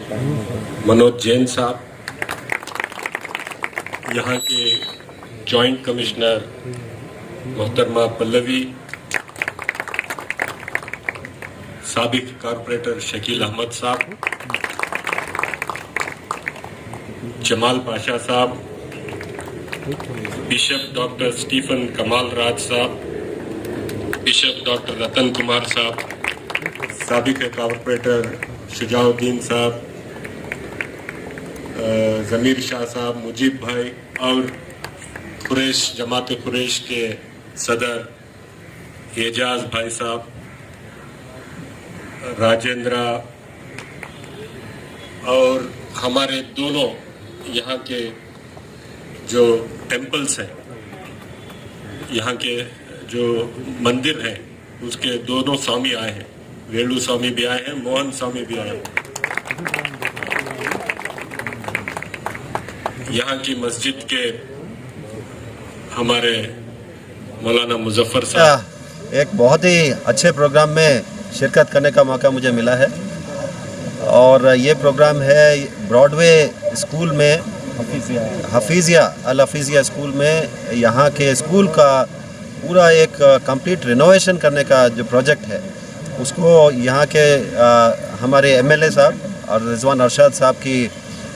मनोज जैन साहब, यहाँ के जॉइंट कमिश्नर मोहतरमा पल्लवी, साबिक कारपोरेटर शकील अहमद साहब, जमाल पाशा साहब, बिशप डॉक्टर स्टीफन कमाल राज साहब, बिशप डॉक्टर रतन कुमार साहब, साबिक कारपोरेटर शुजाउद्दीन साहब, ज़मीर शाह साहब, मुजीब भाई और कुरैश जमात कुरैश के सदर एजाज भाई साहब, राजेंद्र और हमारे दोनों यहाँ के जो टेम्पल्स हैं, यहाँ के जो मंदिर हैं, उसके दोनों स्वामी आए हैं। वेणु स्वामी भी आए हैं, मोहन स्वामी भी आए हैं। यहाँ की मस्जिद के हमारे मौलाना मुजफ्फर साहब। एक बहुत ही अच्छे प्रोग्राम में शिरकत करने का मौका मुझे मिला है और ये प्रोग्राम है ब्रॉडवे स्कूल में, हफीज़िया स्कूल में। यहाँ के स्कूल का पूरा एक कंप्लीट रिनोवेशन करने का जो प्रोजेक्ट है, उसको यहाँ के हमारे एमएलए साहब और रिजवान अरशद साहब की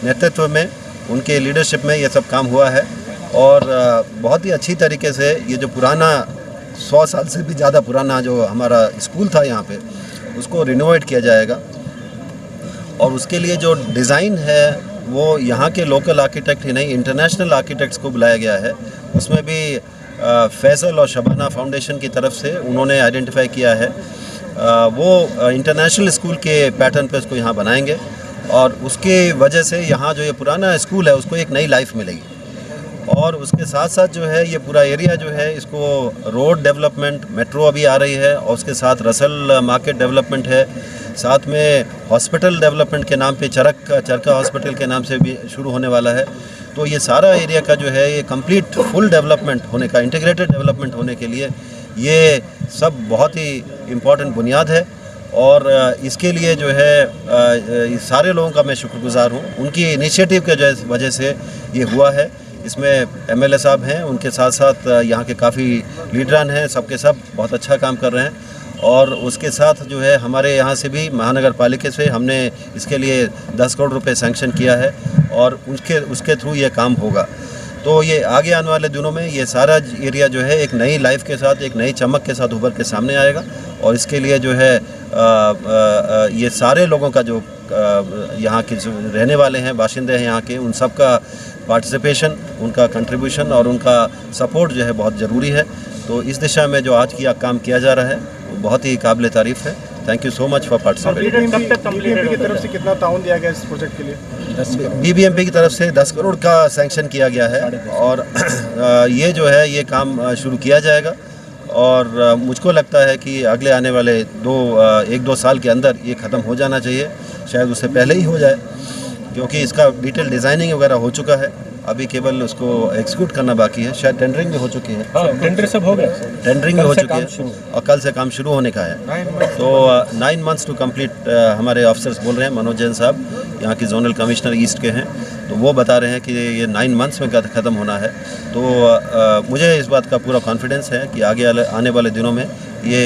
नेतृत्व में, उनके लीडरशिप में ये सब काम हुआ है और बहुत ही अच्छी तरीके से ये जो पुराना 100 साल से भी ज़्यादा पुराना जो हमारा स्कूल था यहाँ पे, उसको रिनोवेट किया जाएगा। और उसके लिए जो डिज़ाइन है वो यहाँ के लोकल आर्किटेक्ट ही नहीं, इंटरनेशनल आर्किटेक्ट्स को बुलाया गया है। उसमें भी फैसल और शबाना फाउंडेशन की तरफ से उन्होंने आइडेंटिफाई किया है। वो इंटरनेशनल स्कूल के पैटर्न पे उसको यहाँ बनाएंगे और उसके वजह से यहाँ जो ये पुराना स्कूल है उसको एक नई लाइफ मिलेगी। और उसके साथ साथ जो है ये पूरा एरिया जो है, इसको रोड डेवलपमेंट, मेट्रो अभी आ रही है और उसके साथ रसल मार्केट डेवलपमेंट है, साथ में हॉस्पिटल डेवलपमेंट के नाम पे चरका हॉस्पिटल के नाम से भी शुरू होने वाला है। तो ये सारा एरिया का जो है ये कंप्लीट फुल डेवलपमेंट होने का, इंटीग्रेटेड डेवलपमेंट होने के लिए ये सब बहुत ही इम्पोर्टेंट बुनियाद है। और इसके लिए जो है सारे लोगों का मैं शुक्रगुजार हूँ, उनकी इनिशिएटिव के वजह से ये हुआ है। इसमें एमएलए साहब हैं, उनके साथ साथ यहाँ के काफ़ी लीडरान हैं, सबके सब बहुत अच्छा काम कर रहे हैं। और उसके साथ जो है हमारे यहाँ से भी महानगर पालिका से हमने इसके लिए 10 करोड़ रुपए सैंक्शन किया है और उसके थ्रू ये काम होगा। तो ये आगे आने वाले दिनों में ये सारा एरिया जो है एक नई लाइफ के साथ, एक नई चमक के साथ उभर के सामने आएगा। और इसके लिए जो है ये सारे लोगों का जो यहाँ के जो रहने वाले हैं, बाशिंदे हैं यहाँ के, उन सब का पार्टिसिपेशन, उनका कंट्रीब्यूशन और उनका सपोर्ट जो है बहुत ज़रूरी है। तो इस दिशा में जो आज काम किया जा रहा है वो बहुत ही काबिल तारीफ़ है। Thank you so much for participating. BBMP की तरफ से कितना ताउन दिया गया इस प्रोजेक्ट के लिए? बीबीएमपी की तरफ से 10 करोड़ का सैंक्शन किया गया है और ये जो है ये काम शुरू किया जाएगा। और मुझको लगता है कि अगले आने वाले 1-2 साल के अंदर ये ख़त्म हो जाना चाहिए, शायद उससे पहले ही हो जाए, क्योंकि इसका डिटेल डिज़ाइनिंग वगैरह हो चुका है। अभी केवल उसको एग्जीक्यूट करना बाकी है। शायद टेंडरिंग भी हो चुकी है। टेंडर सब हो गया, टेंडरिंग भी हो चुकी है और कल से काम शुरू होने का है। तो 9 मंथ्स टू कंप्लीट हमारे ऑफिसर्स बोल रहे हैं। मनोज जैन साहब यहाँ की जोनल कमिश्नर ईस्ट के हैं, तो वो बता रहे हैं कि ये 9 मंथ्स में ख़त्म होना है। तो मुझे इस बात का पूरा कॉन्फिडेंस है कि आगे आने वाले दिनों में ये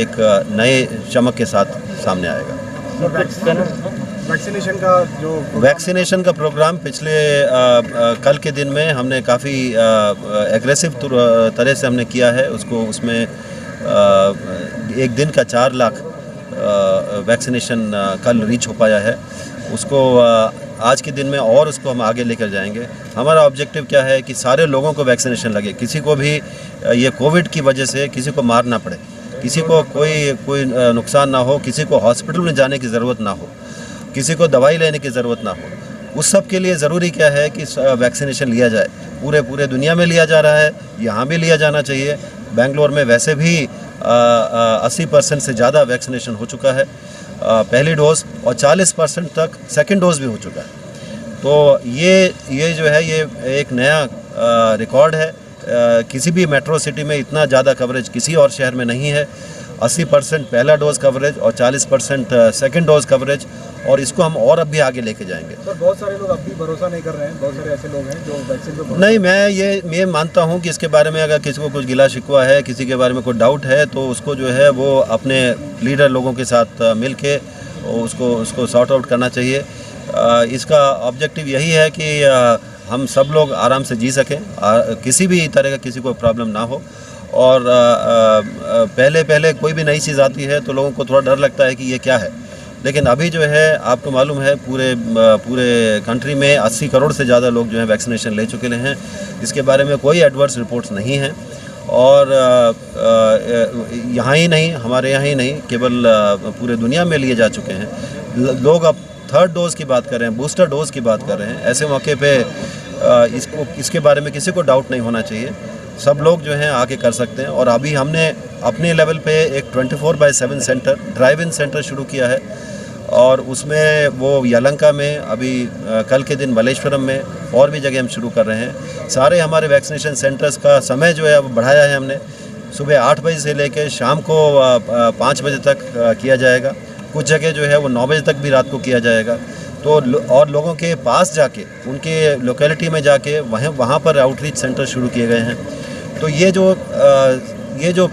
एक नए चमक के साथ सामने आएगा। वैक्सीनेशन का प्रोग्राम पिछले कल के दिन में हमने काफ़ी एग्रेसिव तरह से हमने किया है उसको। उसमें एक दिन का 4 लाख वैक्सीनेशन कल रीच हो पाया है। उसको आज के दिन में और उसको हम आगे लेकर जाएंगे। हमारा ऑब्जेक्टिव क्या है कि सारे लोगों को वैक्सीनेशन लगे, किसी को भी ये कोविड की वजह से किसी को मार ना पड़े, किसी को कोई नुकसान ना हो, किसी को हॉस्पिटल में जाने की ज़रूरत ना हो, किसी को दवाई लेने की ज़रूरत ना हो। उस सब के लिए ज़रूरी क्या है कि वैक्सीनेशन लिया जाए। पूरे दुनिया में लिया जा रहा है, यहाँ भी लिया जाना चाहिए। बेंगलोर में वैसे भी 80% से ज़्यादा वैक्सीनेशन हो चुका है पहली डोज़, और 40% तक सेकंड डोज़ भी हो चुका है। तो ये जो है ये एक नया रिकॉर्ड है। किसी भी मेट्रो सिटी में इतना ज़्यादा कवरेज किसी और शहर में नहीं है। 80% पहला डोज कवरेज और 40% सेकेंड डोज कवरेज, और इसको हम और अब भी आगे लेके जाएंगे। सर बहुत सारे लोग अब भी भरोसा नहीं कर रहे हैं, बहुत सारे ऐसे लोग हैं जो वैक्सीन पे नहीं, मैं ये मानता हूँ कि इसके बारे में अगर किसी को कुछ गिला शिकवा है, किसी के बारे में कोई डाउट है, तो उसको जो है वो अपने लीडर लोगों के साथ मिल के उसको सॉर्ट आउट करना चाहिए। इसका ऑब्जेक्टिव यही है कि हम सब लोग आराम से जी सकें, किसी भी तरह का किसी को प्रॉब्लम ना हो। और पहले कोई भी नई चीज़ आती है तो लोगों को थोड़ा डर लगता है कि ये क्या है, लेकिन अभी जो है आपको मालूम है पूरे कंट्री में 80 करोड़ से ज़्यादा लोग जो है वैक्सीनेशन ले चुके हैं। इसके बारे में कोई एडवर्स रिपोर्ट्स नहीं हैं, और यहाँ ही नहीं, हमारे यहाँ ही नहीं, केवल पूरे दुनिया में लिए जा चुके हैं। लोग अब थर्ड डोज़ की बात कर रहे हैं, बूस्टर डोज़ की बात कर रहे हैं। ऐसे मौके पे इसके बारे में किसी को डाउट नहीं होना चाहिए, सब लोग जो हैं आके कर सकते हैं। और अभी हमने अपने लेवल पे एक 24/7 सेंटर, ड्राइव इन सेंटर शुरू किया है, और उसमें वो यलंका में, अभी कल के दिन मलेश्वरम में, और भी जगह हम शुरू कर रहे हैं। सारे हमारे वैक्सीनेशन सेंटर्स का समय जो है अब बढ़ाया है हमने, सुबह 8 बजे से लेकर शाम को 5 बजे तक किया जाएगा। कुछ जगह जो है वो 9 बजे तक भी रात को किया जाएगा। तो और लोगों के पास जाके, उनके लोकेलिटी में जाके वहाँ पर आउटरीच सेंटर शुरू किए गए हैं। तो ये जो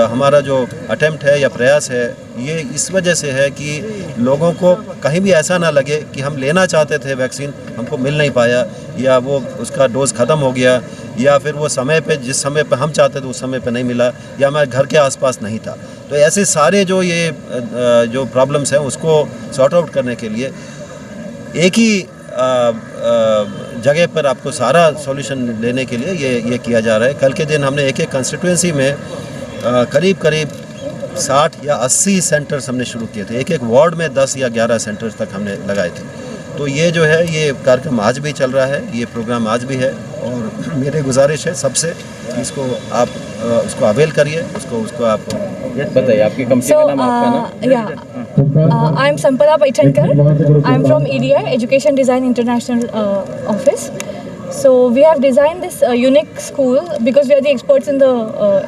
हमारा जो अटेम्प्ट है या प्रयास है, ये इस वजह से है कि लोगों को कहीं भी ऐसा ना लगे कि हम लेना चाहते थे वैक्सीन, हमको मिल नहीं पाया, या वो उसका डोज ख़त्म हो गया, या फिर वो समय पे, जिस समय पे हम चाहते थे उस समय पे नहीं मिला, या हमारे घर के आसपास नहीं था। तो ऐसे सारे जो प्रॉब्लम्स हैं उसको सॉर्ट आउट करने के लिए एक ही जगह पर आपको सारा सॉल्यूशन लेने के लिए ये किया जा रहा है। कल के दिन हमने एक कंस्टिट्यूएंसी में करीब 60 या 80 सेंटर्स हमने शुरू किए थे। एक वार्ड में 10 या 11 सेंटर्स तक हमने लगाए थे। तो ये जो है, ये कार्यक्रम आज भी चल रहा है, ये प्रोग्राम आज भी है, और मेरे गुजारिश है सबसे कि उसको अवेल करिए, उसको आप बताइए आपकी कंपनी का नाम, आपका नाम। I am Sampada Paithankar. I am from EDI, Education Design International Office. So we have designed this unique school because we are the experts in the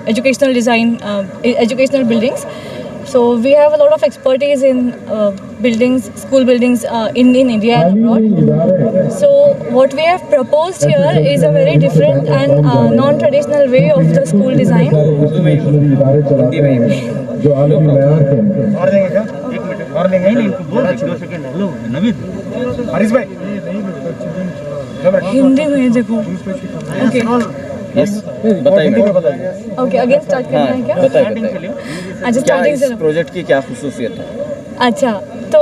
educational design, educational buildings. So we have a lot of expertise in buildings, school buildings in India and abroad. So what we have proposed here is a very different and non-traditional way of the school design. और देंगे क्या? एक minute और देंगे, नहीं इनको बोल 2 second. Hello Naveed, Harish भाई, हिंदी में देखो। ओके बताइए। ओके, अगेन स्टार्ट करना है क्या? बताइए अच्छा, स्टार्टिंग से। प्रोजेक्ट की क्या खुसूसियत है? अच्छा, तो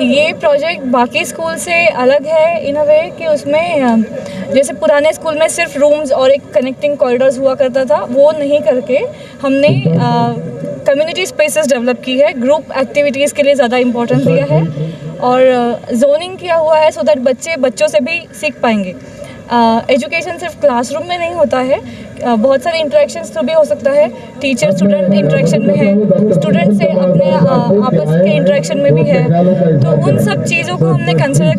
ये प्रोजेक्ट बाकी स्कूल से अलग है इन अ वे कि उसमें जैसे पुराने स्कूल में सिर्फ रूम्स और एक कनेक्टिंग कॉरिडोर्स हुआ करता था, वो नहीं करके हमने कम्युनिटी स्पेसेस डेवलप की है, ग्रुप एक्टिविटीज़ के लिए ज़्यादा इम्पोर्टेंस दिया है, और जोनिंग किया हुआ है सो दैट बच्चों से भी सीख पाएंगे। एजुकेशन सिर्फ क्लासरूम में नहीं होता है, बहुत सारे इंटरेक्शंस थ्रू भी हो सकता है। टीचर स्टूडेंट इंटरेक्शन में है, स्टूडेंट से अपने आपस के इंटरेक्शन में भी है। तो उन सब चीज़ों को हमने कंसिडर